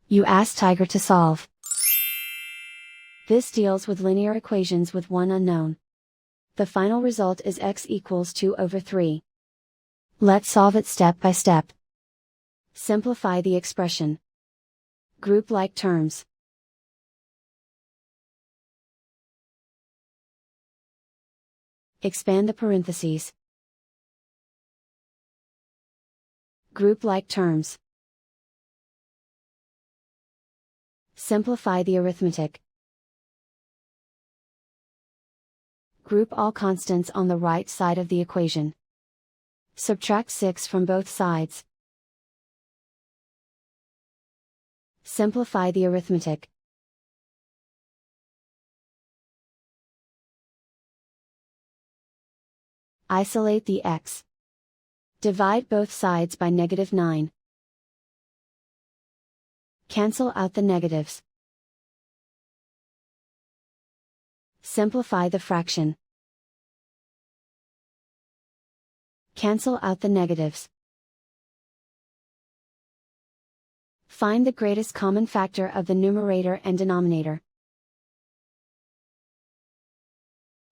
You ask Tiger to solve. This deals with linear equations with one unknown. The final result is x equals 2/3. Let's solve it step by step. Simplify the expression. Group like terms. Expand the parentheses. Group like terms. Simplify the arithmetic. Group all constants on the right side of the equation. Subtract 6 from both sides. Simplify the arithmetic. Isolate the x. Divide both sides by -9. Cancel out the negatives. Simplify the fraction. Cancel out the negatives. Find the greatest common factor of the numerator and denominator.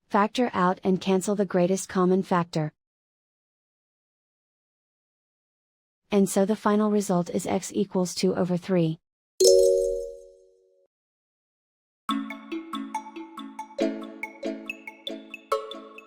Factor out and cancel the greatest common factor. And so the final result is x equals 2/3.